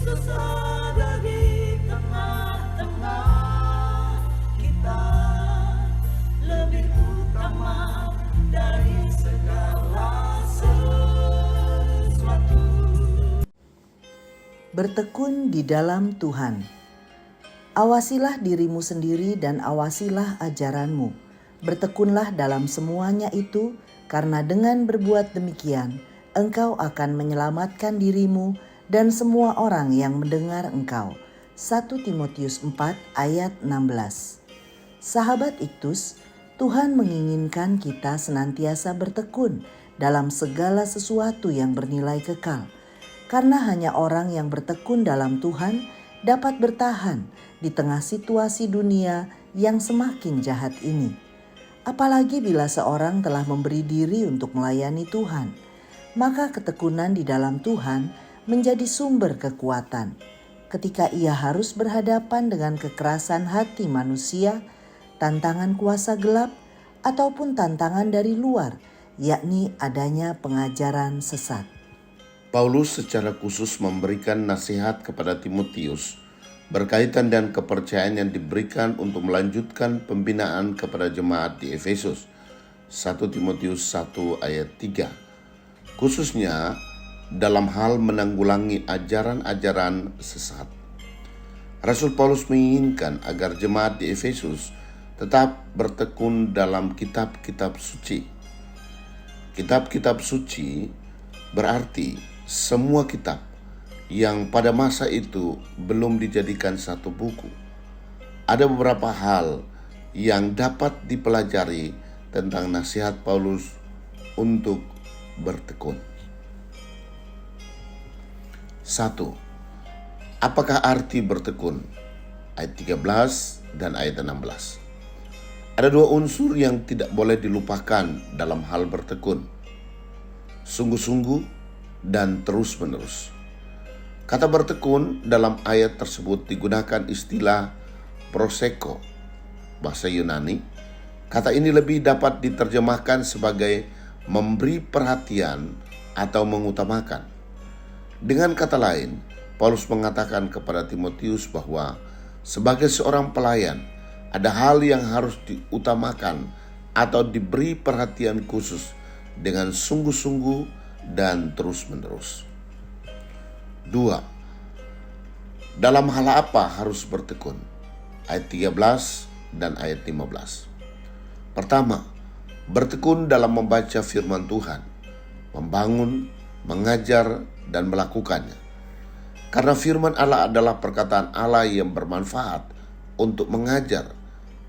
Yesus ada di tengah-tengah kita, lebih utama dari segala sesuatu. Bertekun di dalam Tuhan. Awasilah dirimu sendiri dan awasilah ajaranmu. Bertekunlah dalam semuanya itu, karena dengan berbuat demikian, engkau akan menyelamatkan dirimu dan semua orang yang mendengar engkau. 1 Timotius 4 ayat 16. Sahabat Iktus, Tuhan menginginkan kita senantiasa bertekun dalam segala sesuatu yang bernilai kekal. Karena hanya orang yang bertekun dalam Tuhan dapat bertahan di tengah situasi dunia yang semakin jahat ini. Apalagi bila seorang telah memberi diri untuk melayani Tuhan, maka ketekunan di dalam Tuhan menjadi sumber kekuatan. Ketika ia harus berhadapan dengan kekerasan hati manusia, tantangan kuasa gelap, ataupun tantangan dari luar, yakni adanya pengajaran sesat. Paulus secara khusus memberikan nasihat kepada Timotius berkaitan dengan kepercayaan yang diberikan untuk melanjutkan pembinaan kepada jemaat di Efesus. 1 Timotius 1 ayat 3. Khususnya dalam hal menanggulangi ajaran-ajaran sesat. Rasul Paulus menginginkan agar jemaat di Efesus tetap bertekun dalam kitab-kitab suci. Kitab-kitab suci berarti semua kitab yang pada masa itu belum dijadikan satu buku. Ada beberapa hal yang dapat dipelajari tentang nasihat Paulus untuk bertekun. 1. Apakah arti bertekun? Ayat 13 dan ayat 16. Ada dua unsur yang tidak boleh dilupakan dalam hal bertekun. Sungguh-sungguh dan terus-menerus. Kata bertekun dalam ayat tersebut digunakan istilah proseko, bahasa Yunani. Kata ini lebih dapat diterjemahkan sebagai memberi perhatian atau mengutamakan. Dengan kata lain, Paulus mengatakan kepada Timotius bahwa sebagai seorang pelayan, ada hal yang harus diutamakan atau diberi perhatian khusus dengan sungguh-sungguh dan terus-menerus. 2. Dalam hal apa harus bertekun? Ayat 13 dan ayat 15. Pertama, bertekun dalam membaca firman Tuhan, membangun, mengajar, dan melakukannya. Karena firman Allah adalah perkataan Allah yang bermanfaat untuk mengajar,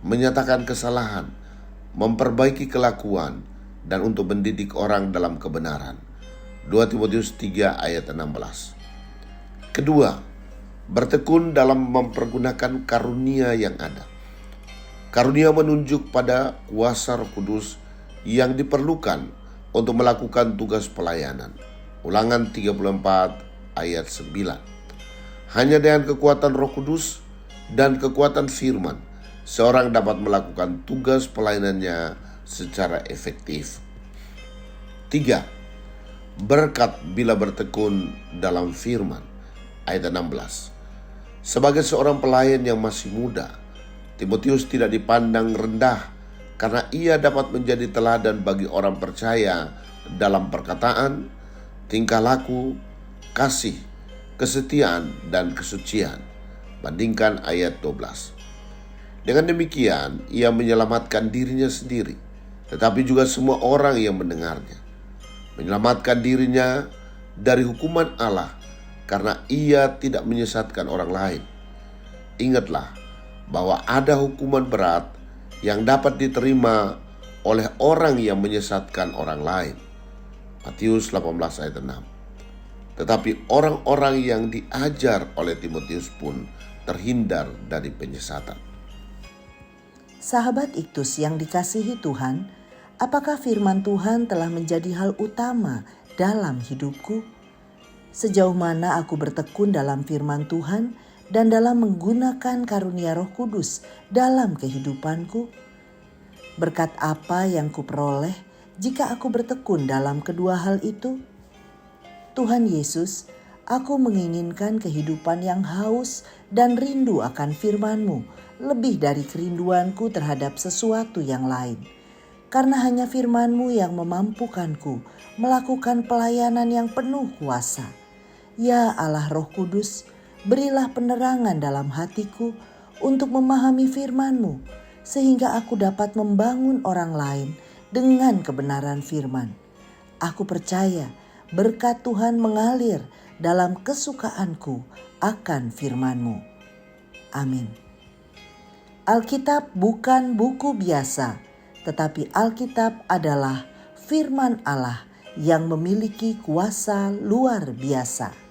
menyatakan kesalahan, memperbaiki kelakuan, dan untuk mendidik orang dalam kebenaran. 2 Timotius 3 ayat 16. Kedua, bertekun dalam mempergunakan karunia yang ada. Karunia menunjuk pada kuasa Roh Kudus yang diperlukan untuk melakukan tugas pelayanan. Ulangan 34 ayat 9. Hanya dengan kekuatan Roh Kudus dan kekuatan firman, seorang dapat melakukan tugas pelayanannya secara efektif. 3. Berkat bila bertekun dalam firman. Ayat 16. Sebagai seorang pelayan yang masih muda, Timotius tidak dipandang rendah karena ia dapat menjadi teladan bagi orang percaya dalam perkataan, tingkah laku, kasih, kesetiaan, dan kesucian. Bandingkan ayat 12. Dengan demikian, ia menyelamatkan dirinya sendiri, tetapi juga semua orang yang mendengarnya. Menyelamatkan dirinya dari hukuman Allah karena ia tidak menyesatkan orang lain. Ingatlah bahwa ada hukuman berat yang dapat diterima oleh orang yang menyesatkan orang lain. Matius 18 ayat 6. Tetapi orang-orang yang diajar oleh Timotius pun terhindar dari penyesatan. Sahabat Iktus yang dikasihi Tuhan, apakah firman Tuhan telah menjadi hal utama dalam hidupku? Sejauh mana aku bertekun dalam firman Tuhan dan dalam menggunakan karunia Roh Kudus dalam kehidupanku? Berkat apa yang kuperoleh jika aku bertekun dalam kedua hal itu? Tuhan Yesus, Aku menginginkan kehidupan yang haus dan rindu akan firman-Mu, lebih dari kerinduanku terhadap sesuatu yang lain. Karena hanya firman-Mu yang memampukanku melakukan pelayanan yang penuh kuasa. Ya Allah Roh Kudus, berilah penerangan dalam hatiku untuk memahami firman-Mu, sehingga aku dapat membangun orang lain dengan kebenaran firman. Aku percaya berkat Tuhan mengalir dalam kesukaanku akan firman-Mu. Amin. Alkitab bukan buku biasa, tetapi Alkitab adalah firman Allah yang memiliki kuasa luar biasa.